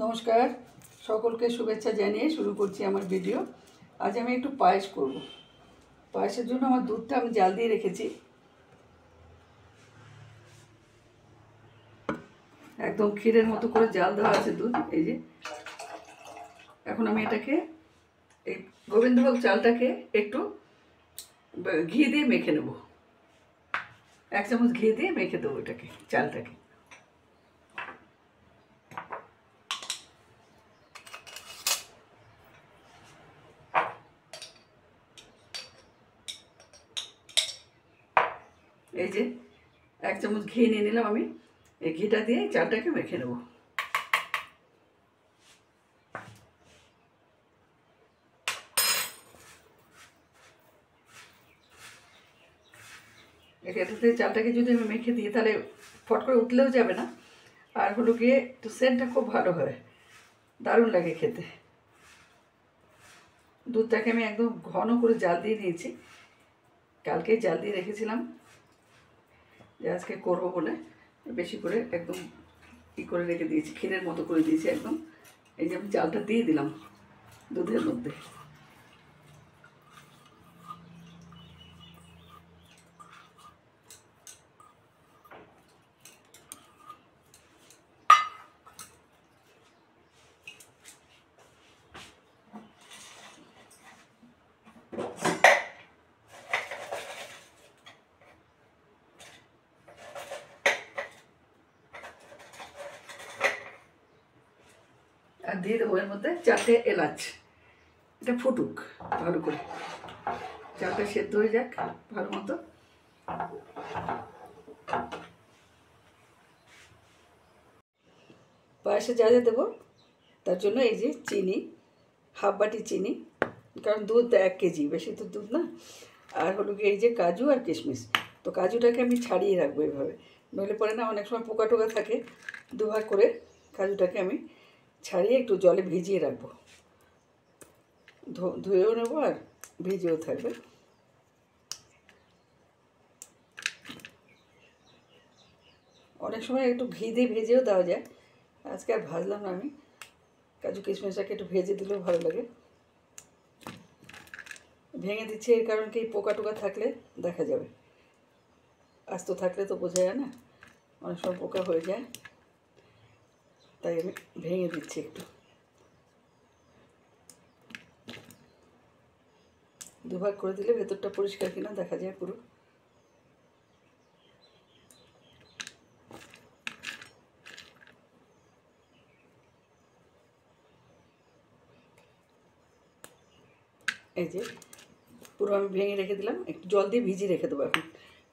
নমস্কার, সকলকে শুভেচ্ছা জানিয়ে শুরু করছি আমার ভিডিও। আজ আমি একটু পায়েস করব। পায়েসের জন্য আমার দুধটা আমি জাল দিয়ে রেখেছি, একদম ক্ষীরের মতো করে জাল দেওয়া আছে দুধ। এই যে এখন আমি এটাকে, এই গোবিন্দভোগ চালটাকে একটু ঘি দিয়ে মেখে নেব। 1 চামচ ঘি দিয়ে মেখে দেবো এটাকে, চালটাকে। এই যে 1 চামচ ঘি নিয়ে নিলাম আমি, এই ঘিটা দিয়ে চালটাকে মেখে নেব। এটাতে চালটাকে যদি আমি মেখে দিই তাহলে ফট করে উঠলেও যাবে না, আর হলো গিয়ে একটু সেন্টটা খুব ভালো হয়, দারুণ লাগে খেতে। দুধটাকে আমি একদম ঘন করে জাল দিয়ে নিয়েছি, কালকেই জাল দিয়ে রেখেছিলাম যে আজকে করবো বলে। বেশি করে একদম করে রেখে দিয়েছি, ক্ষীরের মতো করে দিয়েছি একদম। এই যে আমি চালটা দিয়ে দিলাম দুধের মধ্যে। আর দিয়ে দেবো এর মধ্যে 4টে এলাচ। এটা ফুটুক ভালো করে, চালটা সেদ্ধ হয়ে যাক ভালো মতো। পায়েসে যা যা দেবো তার জন্য এই যে চিনি, হাফ বাটি চিনি, কারণ দুধ 1 কেজি, বেশি তো দুধ না। আর হলো গিয়ে এই যে কাজু আর কিশমিশ। তো কাজুটাকে আমি ছাড়িয়ে রাখবো এভাবে, নইলে পরে না অনেক সময় পোকা টোকা থাকে। দুভাগ করে কাজুটাকে আমি ছাড়িয়ে একটু জলে ভিজিয়ে রাখবো, ধুয়েও নেবো আর ভিজেও থাকবে। অনেক সময় একটু ঘি দিয়ে ভেজেও দেওয়া যায়, আজকে আর ভাজলাম না আমি। কাজু কিশমিশটাকে একটু ভেজে দিলেও ভালো লাগে। ভেঙে দিচ্ছি এর কারণ কি, পোকা টোকা থাকলে দেখা যাবে, আস্ত থাকলে তো বোঝা যায় না, অনেক সময় পোকা হয়ে যায়, তাই আমি ভেঙে দিচ্ছি একটু। দুভাগ করে দিলে ভেতরটা পরিষ্কার কিনা দেখা যায় পুরো। এই যে পুরো আমি ভেঙে রেখে দিলাম, একটু জল দিয়ে ভিজিয়ে রেখে দেবো এখন।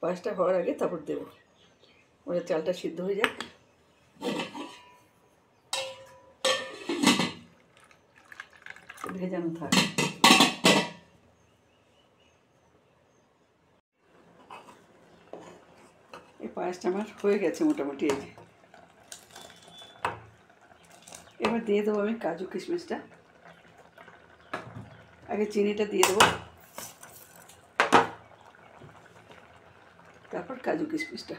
পায়েসটা হওয়ার আগে তারপর দেবো, ওরা চালটা সিদ্ধ হয়ে যাক। ভেজানো থাক। এই পায়েসটা আমার হয়ে গেছে মোটামুটি। এই যে এবার দিয়ে দেবো আমি কাজু কিশমিশটা। আগে চিনিটা দিয়ে দেবো, তারপর কাজু কিশমিশটা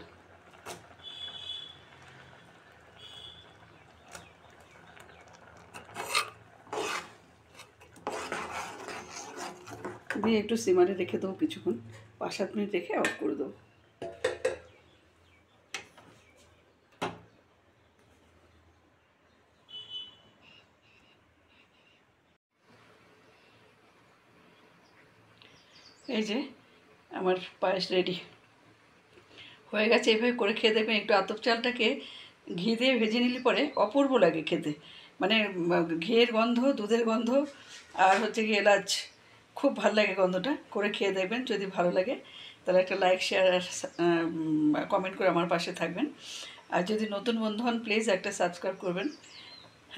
দিয়ে একটু সিমারে রেখে দেবো কিছুক্ষণ, 5-7 মিনিট রেখে অফ করে দেবো। এই যে আমার পায়েস রেডি হয়ে গেছে। এইভাবে করে খেয়ে দেখবেন, একটু আতপ চালটাকে ঘি দিয়ে ভেজে নিলে পরে অপূর্ব লাগে খেতে। মানে ঘিয়ের গন্ধ, দুধের গন্ধ, আর হচ্ছে কি এলাচ, খুব ভালো লাগে গন্ধটা। করে খেয়ে দেখবেন, যদি ভালো লাগে তাহলে একটা লাইক, শেয়ার আর কমেন্ট করে আমার পাশে থাকবেন। আর যদি নতুন বন্ধু হন প্লিজ একটা সাবস্ক্রাইব করবেন।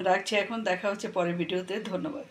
রাখছি এখন, দেখা হচ্ছে পরের ভিডিওতে। ধন্যবাদ।